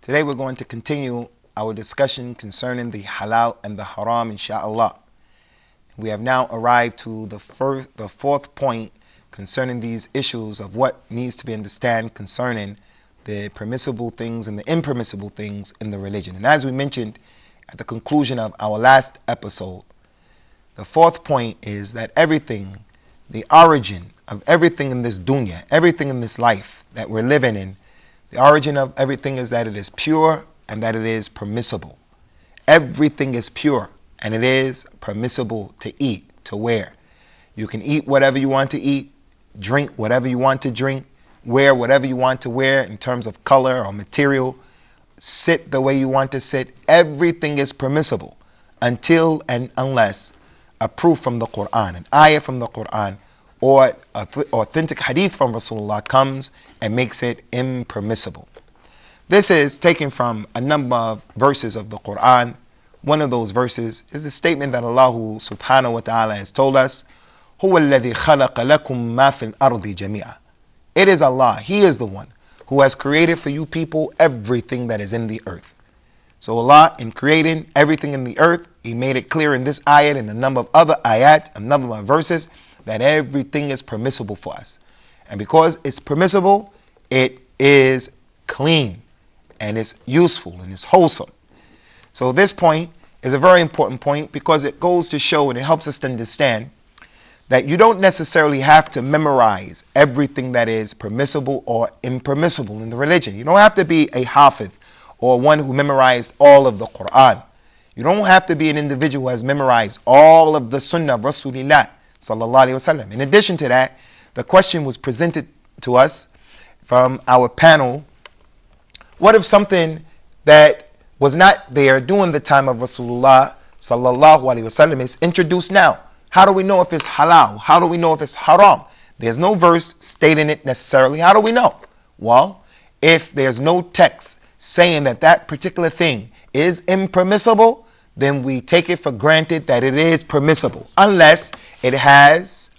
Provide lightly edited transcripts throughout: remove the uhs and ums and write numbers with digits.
Today we're going to continue our discussion concerning the halal and the haram, inshaAllah. We have now arrived to the fourth point concerning these issues of what needs to be understood concerning the permissible things and the impermissible things in the religion. And as we mentioned at the conclusion of our last episode, the fourth point is that everything, the origin of everything in this dunya, everything in this life that we're living in, the origin of everything is that it is pure and that it is permissible. Everything is pure and it is permissible to eat, to wear. You can eat whatever you want to eat, drink whatever you want to drink, wear whatever you want to wear in terms of color or material, sit the way you want to sit. Everything is permissible until and unless a proof from the Quran, an ayah from the Quran, or authentic hadith from Rasulullah comes and makes it impermissible. This is taken from a number of verses of the Quran. One of those verses is the statement that Allah subhanahu wa ta'ala has told us, هُوَ الَّذِي خَلَقَ لَكُم مَا فِي الْأَرْضِ جَمِيعًا. It is Allah, He is the one who has created for you people everything that is in the earth. So Allah, in creating everything in the earth, He made it clear in this ayat and a number of other ayat, a number of verses, that everything is permissible for us. And because it's permissible, it is clean and it's useful and it's wholesome. So this point is a very important point because it goes to show and it helps us to understand that you don't necessarily have to memorize everything that is permissible or impermissible in the religion. You don't have to be a hafiz or one who memorized all of the Quran. You don't have to be an individual who has memorized all of the sunnah of Rasulullah sallallahu alaihi wasallam. In addition to that, the question was presented to us from our panel: what if something that was not there during the time of Rasulullah sallallahu alaihi wasallam is introduced now? How do we know if it's halal? How do we know if it's haram? There's no verse stating it necessarily. How do we know? Well, if there's no text saying that that particular thing is impermissible, then we take it for granted that it is permissible, unless it has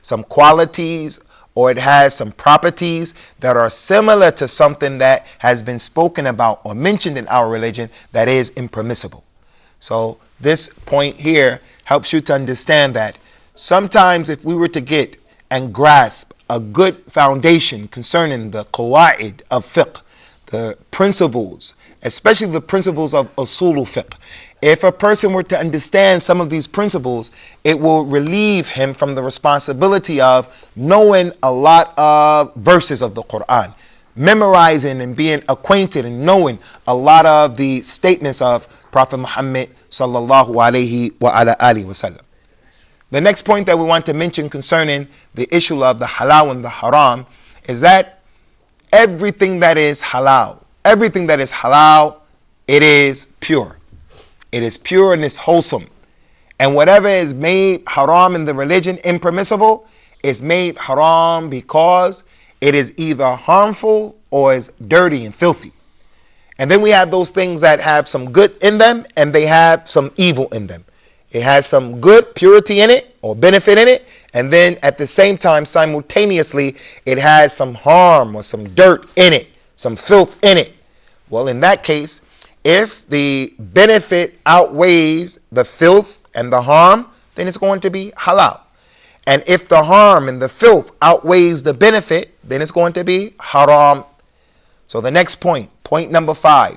some qualities or it has some properties that are similar to something that has been spoken about or mentioned in our religion that is impermissible. So this point here helps you to understand that sometimes if we were to get and grasp a good foundation concerning the qawaid of fiqh, the principles, especially the principles of usulul fiqh, if a person were to understand some of these principles, it will relieve him from the responsibility of knowing a lot of verses of the Quran, memorizing and being acquainted and knowing a lot of the statements of Prophet Muhammad sallallahu alaihi wa ala alihi wasallam. The next point that we want to mention concerning the issue of the halal and the haram is that everything that is halal, it is pure. It is pure and it's wholesome. And whatever is made haram in the religion, impermissible, is made haram because it is either harmful or is dirty and filthy. And then we have those things that have some good in them and they have some evil in them. It has some good purity in it or benefit in it, and then at the same time, simultaneously, it has some harm or some dirt in it, some filth in it. Well, in that case, if the benefit outweighs the filth and the harm, then it's going to be halal. And if the harm and the filth outweighs the benefit, then it's going to be haram. So the next point, point number four.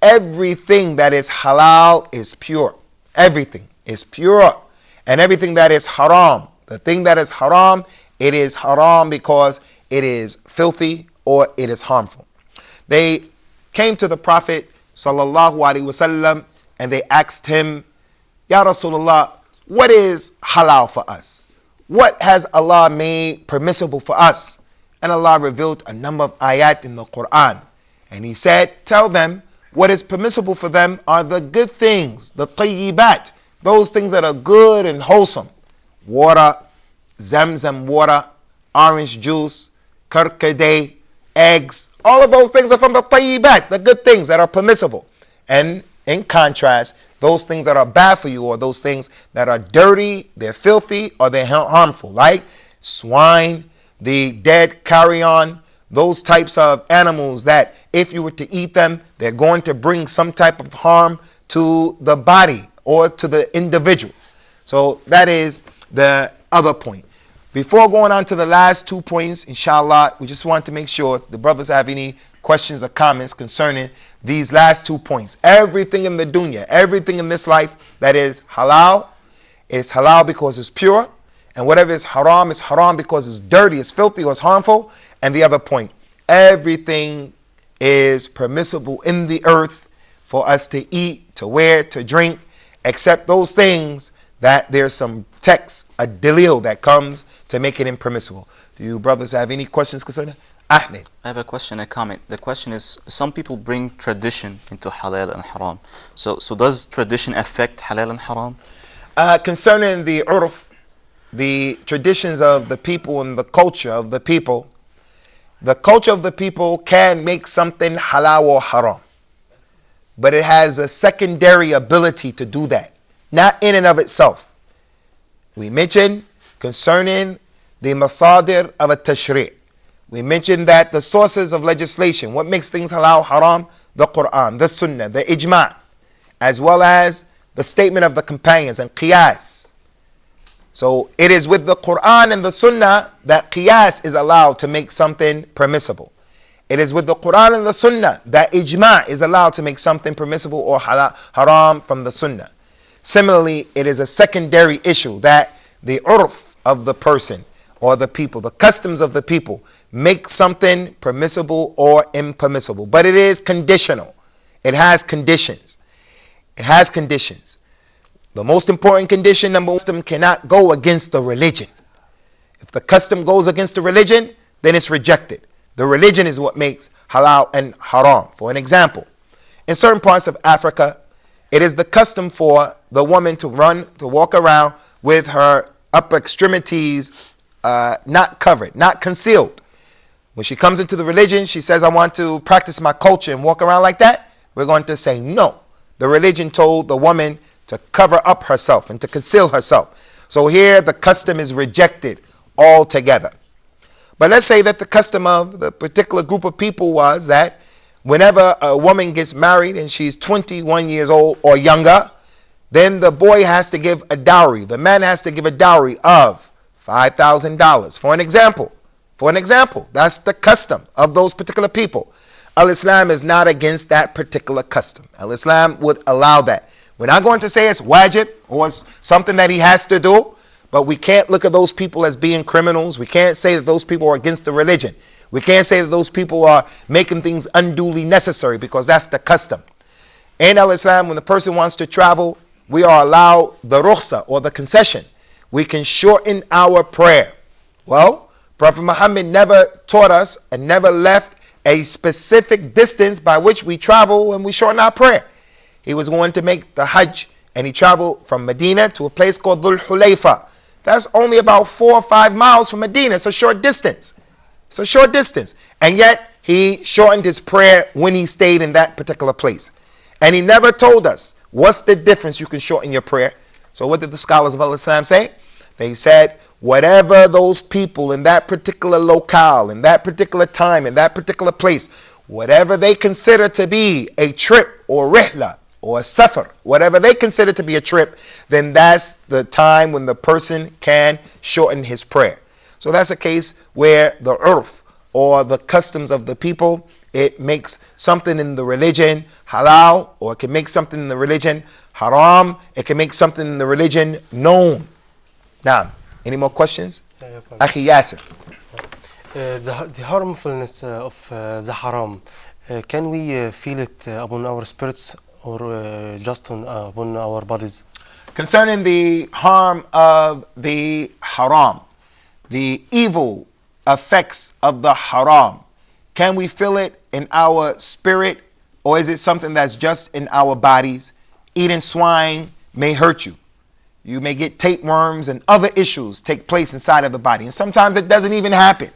Everything that is halal is pure. Everything is pure. And everything that is haram, the thing that is haram, it is haram because it is filthy or it is harmful. They came to the Prophet sallallahu alaihi wasallam and they asked him, Ya Rasulullah, what is halal for us? What has Allah made permissible for us? And Allah revealed a number of ayat in the Quran. And He said, tell them what is permissible for them are the good things, the tayyibat, those things that are good and wholesome. Water, zamzam water, orange juice, karkadeh, eggs, all of those things are from the tayyibat, the good things that are permissible. And in contrast, those things that are bad for you or those things that are dirty, they're filthy, or they're harmful, like swine, the dead carrion, those types of animals that if you were to eat them, they're going to bring some type of harm to the body or to the individual. So that is the other point. Before going on to the last 2 points, inshallah, we just want to make sure the brothers have any questions or comments concerning these last 2 points. Everything in the dunya, everything in this life that is halal, it's halal because it's pure. And whatever is haram because it's dirty, it's filthy, or it's harmful. And the other point, everything is permissible in the earth for us to eat, to wear, to drink, except those things that there's some text, a dalil that comes to make it impermissible. Do you brothers have any questions concerning Ahmed? I have a question, a comment. The question is, some people bring tradition into halal and haram. So does tradition affect halal and haram? Concerning the urf, the traditions of the people and the culture of the people can make something halal or haram. But it has a secondary ability to do that, not in and of itself. We mentioned concerning the masadir of a tashri'. We mentioned that the sources of legislation, what makes things halal, haram, the Quran, the Sunnah, the ijma', as well as the statement of the companions and qiyas. So it is with the Quran and the Sunnah that qiyas is allowed to make something permissible. It is with the Quran and the Sunnah that ijma' is allowed to make something permissible or haram from the Sunnah. Similarly, it is a secondary issue that the urf of the person or the people, the customs of the people, make something permissible or impermissible. But it is conditional. It has conditions. It has conditions. The most important condition, number one, custom cannot go against the religion. If the custom goes against the religion, then it's rejected. The religion is what makes halal and haram. For an example, in certain parts of Africa, it is the custom for the woman to walk around with her upper extremities not covered, not concealed. When she comes into the religion, she says, I want to practice my culture and walk around like that. We're going to say no. The religion told the woman to cover up herself and to conceal herself. So here the custom is rejected altogether. But let's say that the custom of the particular group of people was that whenever a woman gets married and she's 21 years old or younger, then the boy has to give a dowry. The man has to give a dowry of $5,000. For an example, that's the custom of those particular people. Al-Islam is not against that particular custom. Al-Islam would allow that. We're not going to say it's wajib or it's something that he has to do, but we can't look at those people as being criminals. We can't say that those people are against the religion. We can't say that those people are making things unduly necessary because that's the custom. In Al-Islam, when the person wants to travel, we are allowed the rukhsa or the concession. We can shorten our prayer. Well, Prophet Muhammad never taught us and never left a specific distance by which we travel when we shorten our prayer. He was going to make the Hajj and he traveled from Medina to a place called Dhul Hulayfa. That's only about 4 or 5 miles from Medina. It's a short distance. And yet he shortened his prayer when he stayed in that particular place. And he never told us what's the difference you can shorten your prayer. So what did the scholars of Islam say? They said, whatever those people in that particular locale, in that particular time, in that particular place, whatever they consider to be a trip or rihla or a safar, whatever they consider to be a trip, then that's the time when the person can shorten his prayer. So that's a case where the urf or the customs of the people, it makes something in the religion halal, or it can make something in the religion haram. It can make something in the religion known. Now, any more questions? Akhi Yasir. The harmfulness of the haram, can we feel it upon our spirits or just upon our bodies? Concerning the harm of the haram, the evil effects of the haram, can we feel it in our spirit, or is it something that's just in our bodies? Eating swine may hurt you. You may get tapeworms and other issues take place inside of the body. And sometimes it doesn't even happen.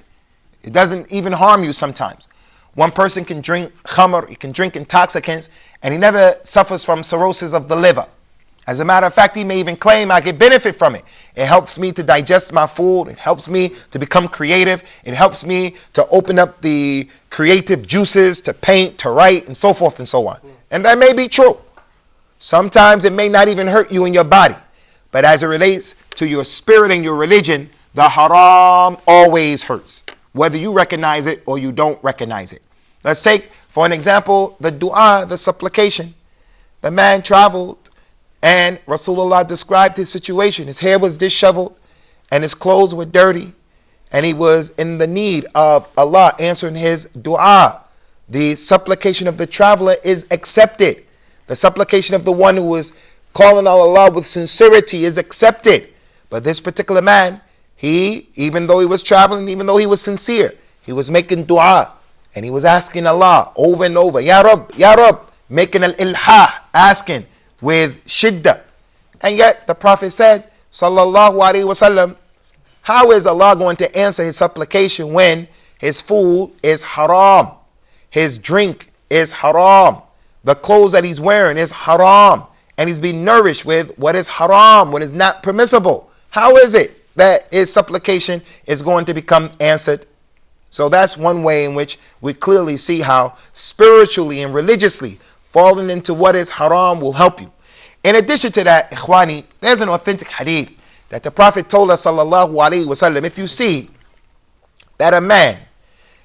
It doesn't even harm you sometimes. One person can drink khamr, he can drink intoxicants, and he never suffers from cirrhosis of the liver. As a matter of fact, he may even claim I get benefit from it. It helps me to digest my food. It helps me to become creative. It helps me to open up the creative juices, to paint, to write, and so forth and so on. And that may be true. Sometimes it may not even hurt you in your body. But as it relates to your spirit and your religion, the haram always hurts, whether you recognize it or you don't recognize it. Let's take, for an example, the dua, the supplication. The man traveled and Rasulullah described his situation. His hair was disheveled and his clothes were dirty, and he was in the need of Allah answering his dua. The supplication of the traveler is accepted. The supplication of the one who is calling on Allah with sincerity is accepted. But this particular man, even though he was traveling, even though he was sincere, he was making dua and he was asking Allah over and over, Ya Rabb, Ya Rabb, making al-ilhah, asking with shiddah. And yet the Prophet said, Sallallahu Alaihi Wasallam, how is Allah going to answer his supplication when his food is haram, his drink is haram, the clothes that he's wearing is haram, and he's being nourished with what is haram, what is not permissible? How is it that his supplication is going to become answered? So that's one way in which we clearly see how spiritually and religiously falling into what is haram will help you. In addition to that, ikhwani, there's an authentic hadith that the Prophet told us, sallallahu alaihi wasallam, if you see that a man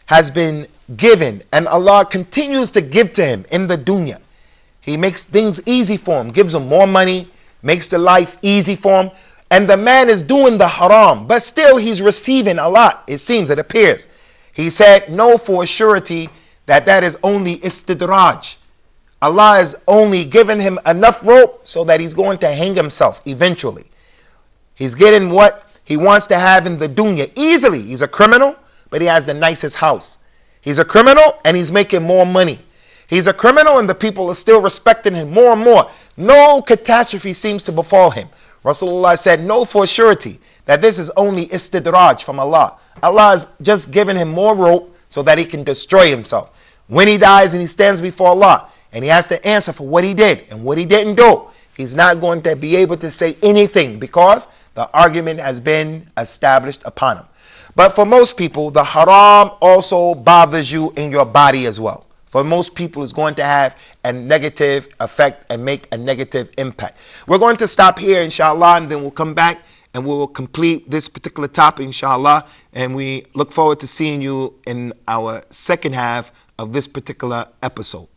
has been given and Allah continues to give to him in the dunya, he makes things easy for him, gives him more money, makes the life easy for him, and the man is doing the haram, but still he's receiving a lot, it seems, it appears. He said, know for a surety that that is only istidraj. Allah has only given him enough rope so that he's going to hang himself eventually. He's getting what he wants to have in the dunya easily. He's a criminal, but he has the nicest house. He's a criminal and he's making more money. He's a criminal and the people are still respecting him more and more. No catastrophe seems to befall him. Rasulullah said, know for surety that this is only istidraj from Allah. Allah has just given him more rope so that he can destroy himself. When he dies and he stands before Allah and he has to answer for what he did and what he didn't do, he's not going to be able to say anything because the argument has been established upon him. But for most people, the haram also bothers you in your body as well. For most people, it's going to have a negative effect and make a negative impact. We're going to stop here, inshallah, and then we'll come back and we will complete this particular topic, inshallah. And we look forward to seeing you in our second half of this particular episode.